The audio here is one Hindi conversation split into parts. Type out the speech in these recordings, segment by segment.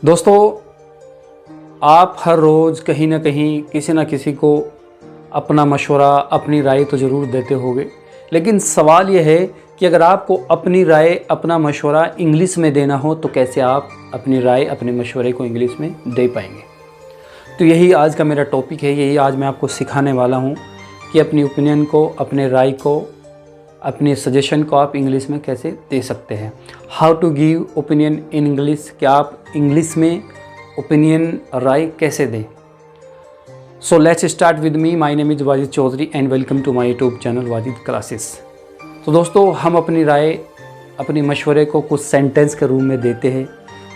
दोस्तों, आप हर रोज़ कहीं ना कहीं किसी न किसी को अपना मशवरा, अपनी राय तो ज़रूर देते होंगे। लेकिन सवाल यह है कि अगर आपको अपनी राय, अपना मशवरा इंग्लिश में देना हो तो कैसे आप अपनी राय, अपने मशवरे को इंग्लिश में दे पाएंगे। तो यही आज का मेरा टॉपिक है। यही आज मैं आपको सिखाने वाला हूँ कि अपनी ओपिनियन को, अपने राय को, अपने सजेशन को आप इंग्लिश में कैसे दे सकते हैं। How to give opinion in English, क्या आप इंग्लिश में ओपिनियन, राय कैसे दें। So let's start with me. My name is Wajid Chaudhary and welcome to my YouTube channel Wajid classes. तो दोस्तों, हम अपनी राय, अपने मशवरे को कुछ सेंटेंस के रूप में देते हैं।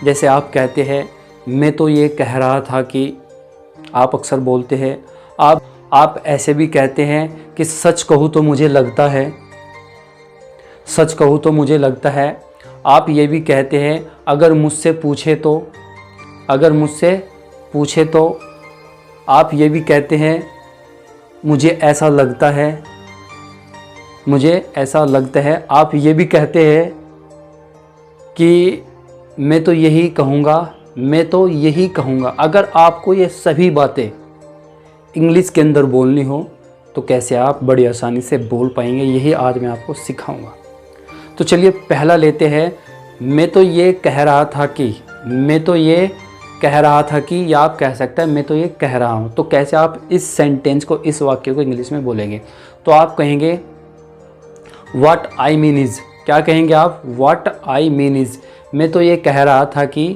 जैसे आप कहते हैं, मैं तो ये कह रहा था कि, आप अक्सर बोलते हैं। आप ऐसे भी कहते हैं कि सच कहूँ तो मुझे लगता है, सच कहूँ तो मुझे लगता है। आप ये भी कहते हैं, अगर मुझसे पूछे तो, अगर मुझसे पूछे तो। आप ये भी कहते हैं, मुझे ऐसा लगता है, मुझे ऐसा लगता है। आप ये भी कहते हैं कि मैं तो यही कहूँगा, मैं तो यही कहूँगा। अगर आपको ये सभी बातें इंग्लिश के अंदर बोलनी हो तो कैसे आप बड़ी आसानी से बोल पाएंगे, यही आज मैं आपको सिखाऊंगा। तो चलिए पहला लेते हैं। मैं तो ये कह रहा था कि, मैं तो ये कह रहा था कि, या आप कह सकते हैं मैं तो ये कह रहा हूँ। तो कैसे आप इस सेंटेंस को, इस वाक्य को इंग्लिश में बोलेंगे। तो आप कहेंगे व्हाट आई मीन इज़। क्या कहेंगे आप? What I mean is. मैं तो ये कह रहा था कि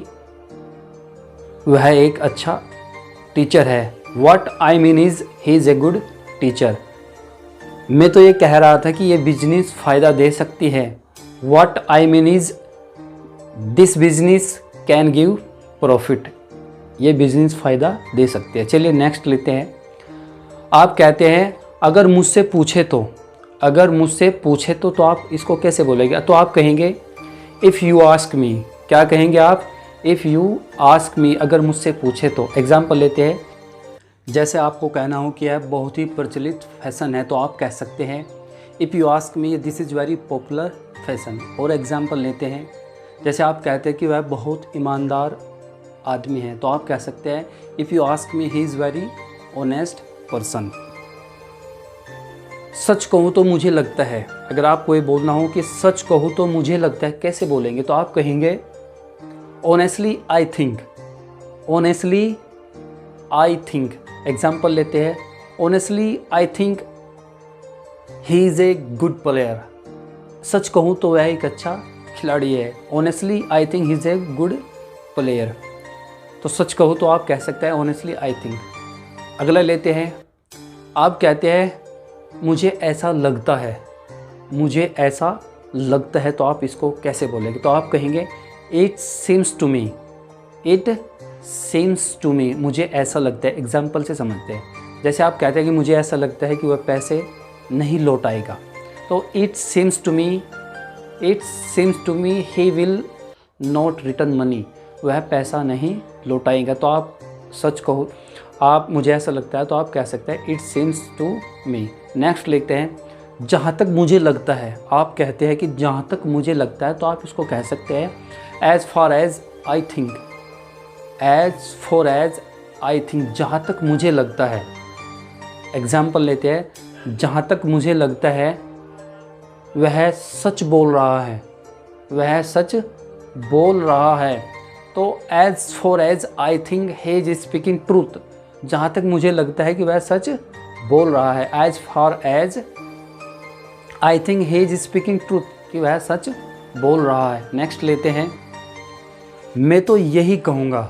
वह एक अच्छा टीचर है। What I mean is he is a good teacher. मैं तो ये कह रहा था कि ये बिजनेस फ़ायदा दे सकती है। What I mean is this business can give profit. ये बिजनेस फ़ायदा दे सकती है। चलिए नेक्स्ट लेते हैं। आप कहते हैं, अगर मुझसे पूछे तो, अगर मुझसे पूछे तो आप इसको कैसे बोलेंगे। तो आप कहेंगे इफ़ यू आस्क मी। क्या कहेंगे आप? इफ़ यू आस्क मी, अगर मुझसे पूछे तो। एग्जाम्पल लेते हैं। जैसे आपको कहना हो कि यह बहुत ही प्रचलित फैशन है तो आप कह सकते हैं if you ask me this is very popular fashion. और एग्जाम्पल लेते हैं। जैसे आप कहते हैं कि वह बहुत ईमानदार आदमी है तो आप कह सकते हैं if you ask me he is very honest person. सच कहूँ तो मुझे लगता है। अगर आपको ये बोलना हो कि सच कहूँ तो मुझे लगता है, कैसे बोलेंगे। तो आप कहेंगे honestly I think, honestly I think. Example लेते हैं। Honestly I think he is a good player. सच कहूँ तो वह एक अच्छा खिलाड़ी है। Honestly I think he is a good player. तो सच कहूँ तो आप कह सकते हैं ऑनेस्टली आई थिंक। अगला लेते हैं। आप कहते हैं मुझे ऐसा लगता है, मुझे ऐसा लगता है। तो आप इसको कैसे बोलेंगे। तो आप कहेंगे it seems to me, it seems to me. मुझे ऐसा लगता है। एग्जाम्पल से समझते हैं। जैसे आप कहते हैं कि मुझे ऐसा लगता है कि वह पैसे नहीं लौटाएगा। तो it seems to me, it seems to me he will not return money. वह पैसा नहीं लौटाएगा। तो आप सच कहो, आप मुझे ऐसा लगता है तो आप कह सकते हैं it seems to me. Next लिखते हैं। जहाँ तक मुझे लगता है। आप कहते हैं कि जहाँ तक मुझे लगता है तो आप इसको कह सकते हैं as far as I think, as for as I think. जहाँ तक मुझे लगता है। एग्जाम्पल लेते हैं। जहाँ तक मुझे लगता है वह सच बोल रहा है, वह सच बोल रहा है। तो as for as I think he is speaking truth. जहाँ तक मुझे लगता है कि वह सच बोल रहा है। As for as I think he is speaking truth, कि वह सच बोल रहा है। नेक्स्ट लेते हैं। मैं तो यही कहूँगा,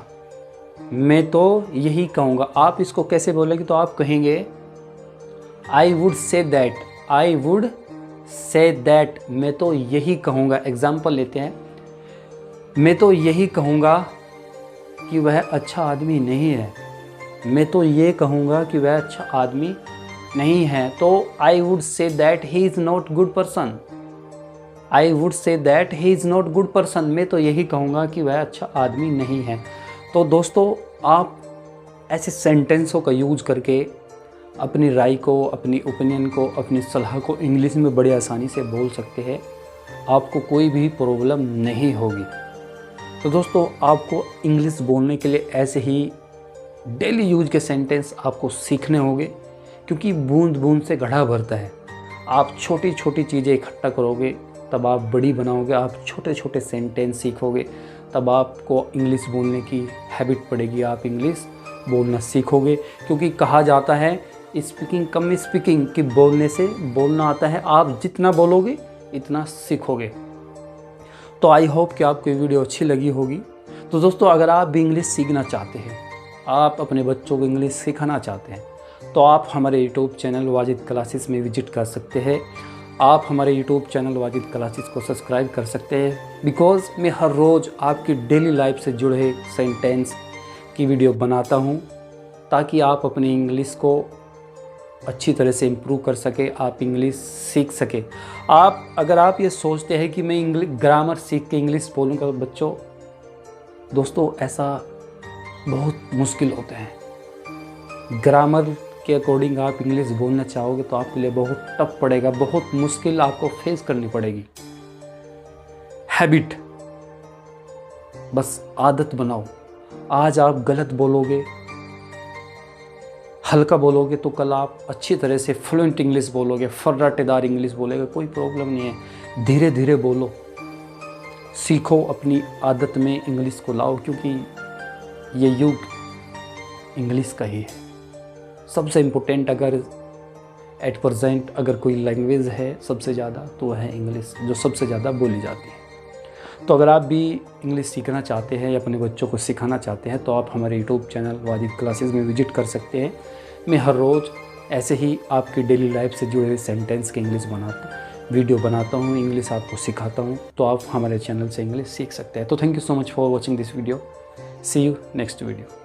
मैं तो यही कहूँगा। आप इसको कैसे बोलेंगे। तो आप कहेंगे I would say that, I would say that. मैं तो यही कहूँगा। एग्जाम्पल लेते हैं। मैं तो यही कहूँगा कि वह अच्छा आदमी नहीं है। मैं तो ये कहूँगा कि वह अच्छा आदमी नहीं है। तो I would say that he is not good person, I would say that he is not good person. मैं तो यही कहूँगा कि वह अच्छा आदमी नहीं है। तो दोस्तों, आप ऐसे सेंटेंसों का यूज़ करके अपनी राय को, अपनी ओपिनियन को, अपनी सलाह को इंग्लिश में बड़ी आसानी से बोल सकते हैं। आपको कोई भी प्रॉब्लम नहीं होगी। तो दोस्तों आपको इंग्लिश बोलने के लिए ऐसे ही डेली यूज के सेंटेंस आपको सीखने होंगे, क्योंकि बूंद बूंद से घड़ा भरता है। आप छोटी छोटी चीज़ें इकट्ठा करोगे तब आप बड़ी बनाओगे। आप छोटे छोटे सेंटेंस सीखोगे तब आपको इंग्लिश बोलने की हैबिट पड़ेगी, आप इंग्लिश बोलना सीखोगे। क्योंकि कहा जाता है स्पीकिंग कम स्पीकिंग, कि बोलने से बोलना आता है। आप जितना बोलोगे इतना सीखोगे। तो आई होप कि आपको ये वीडियो अच्छी लगी होगी। तो दोस्तों अगर आप भी इंग्लिश सीखना चाहते हैं, आप अपने बच्चों को इंग्लिश सिखाना चाहते हैं, तो आप हमारे यूट्यूब चैनल वाजिद क्लासेस में विजिट कर सकते हैं। आप हमारे यूट्यूब चैनल वाजिद क्लासेस को सब्सक्राइब कर सकते हैं, बिकॉज़ मैं हर रोज़ आपकी डेली लाइफ से जुड़े सेंटेंस की वीडियो बनाता हूं, ताकि आप अपनी इंग्लिश को अच्छी तरह से इम्प्रूव कर सके, आप इंग्लिश सीख सके। अगर आप ये सोचते हैं कि मैं ग्रामर सीख के इंग्लिश बोलूँगा बच्चों, दोस्तों ऐसा बहुत मुश्किल होता है। ग्रामर के अकॉर्डिंग आप इंग्लिश बोलना चाहोगे तो आपके लिए बहुत टफ पड़ेगा, बहुत मुश्किल आपको फेस करनी पड़ेगी। हैबिट, बस आदत बनाओ। आज आप गलत बोलोगे, हल्का बोलोगे, तो कल आप अच्छी तरह से फ्लुएंट इंग्लिश बोलोगे, फर्राटेदार इंग्लिश बोलेगे, कोई प्रॉब्लम नहीं है। धीरे धीरे बोलो, सीखो, अपनी आदत में इंग्लिश को लाओ, क्योंकि ये युग इंग्लिश का ही है। सबसे इम्पोर्टेंट अगर एट प्रेजेंट अगर कोई लैंग्वेज है सबसे ज़्यादा, तो वह है इंग्लिश, जो सबसे ज़्यादा बोली जाती है। तो अगर आप भी इंग्लिश सीखना चाहते हैं या अपने बच्चों को सिखाना चाहते हैं, तो आप हमारे यूट्यूब चैनल वाजिद क्लासेस में विजिट कर सकते हैं। मैं हर रोज़ ऐसे ही आपकी डेली लाइफ से जुड़े हुए सेंटेंस के इंग्लिश वीडियो बनाता हूँ, इंग्लिश आपको सिखाता हूँ, तो आप हमारे चैनल से इंग्लिश सीख सकते हैं। तो thank you so much for watching this video. See you next video.